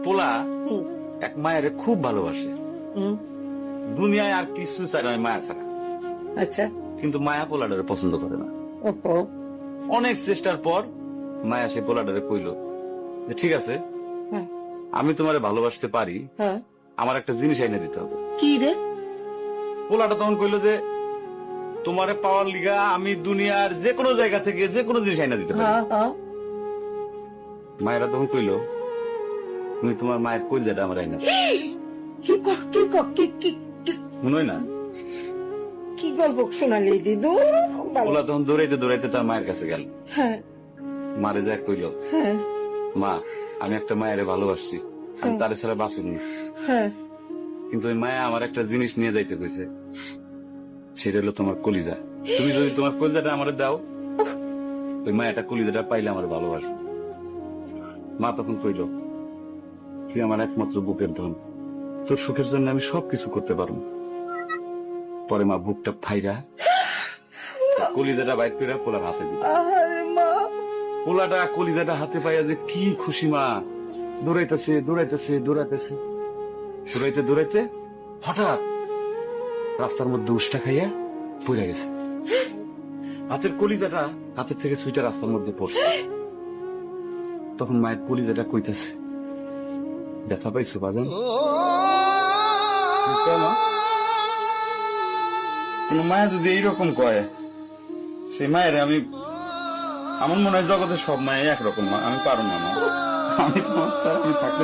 পোলা এক মায়ের খুব ভালোবাসে, দুনিয়ায় আর কিছু চায় না মায়া ছাড়া। আচ্ছা, কিন্তু মায়া পোলাডারে পছন্দ করে না। ওপো অনেক চেষ্টার পর মায়া সে পোলাডারে কইল যে ঠিক আছে, হ্যাঁ আমি তোমারে ভালোবাসতে পারি, হ্যাঁ আমার একটা জিনিস এনে দিতে হবে। কি রে? পোলাটা তখন কইল যে তোমারে পাওয়ার লিগা আমি দুনিয়ার যে কোনো জায়গা থেকে যে কোনো জিনিস এনে দিতে পারি। হ্যাঁ হ্যাঁ মায়েরা তখন কইল তুমি তোমার মায়ের কইলজাটা আমার আইনা দাও। কি ক- কি ক- কি কি- কি- মনে হয় না? কি গল্প শোনালি দিদু? পোলা তখন দৌড়াইতে দৌড়াইতে তার মায়ের কাছে গেল, হ্যাঁ মারে যায় কইল হ্যাঁ মা আমি একটা মায়ের ভালোবাসছি, আমি তারে ছাড়া বাঁচুনি, হ্যাঁ কিন্তু ওই মায়া আমার একটা জিনিস নিয়ে যাইতে কইছে, সেটা হলো তোমার কলিজা। তুমি যদি তোমার কলিজাটা আমারে দাও, ওই মায়াটা কলিজাটা পাইলে আমার ভালোবাসবে। মা তখন কইল তুই আমার একমাত্র বুকের ধন, তোর সুখের জন্য আমি সবকিছু করতে পারবো। পরে মা বুকটা ফাইরা কলিজাটা বাইর করে পোলার হাতে দিল। আরে মা, পোলাটা কলিজাটা হাতে পাইয়া যে কি খুশি, মা দৌড়াইতেছে দৌড়াইতেছে দৌড়াইতেছে, দৌড়াইতে দৌড়াইতে হঠাৎ রাস্তার মধ্যে উষ্টা খাইয়া পড়ে গেছে। হাতের কলিজাটা হাতের থেকে ছুইটা রাস্তার মধ্যে পড়ছে। তখন মায়ের কলিজাটা কইতেছে ব্যথা পাইছো বাজান? কোন মায়া যদি এইরকম কয়, সেই মায়ের আমি, আমার মনে হয় জগতের সব মায়ে একরকম, আমি পারো না মা, আমি তোমার ছাড়া আমি থাকতে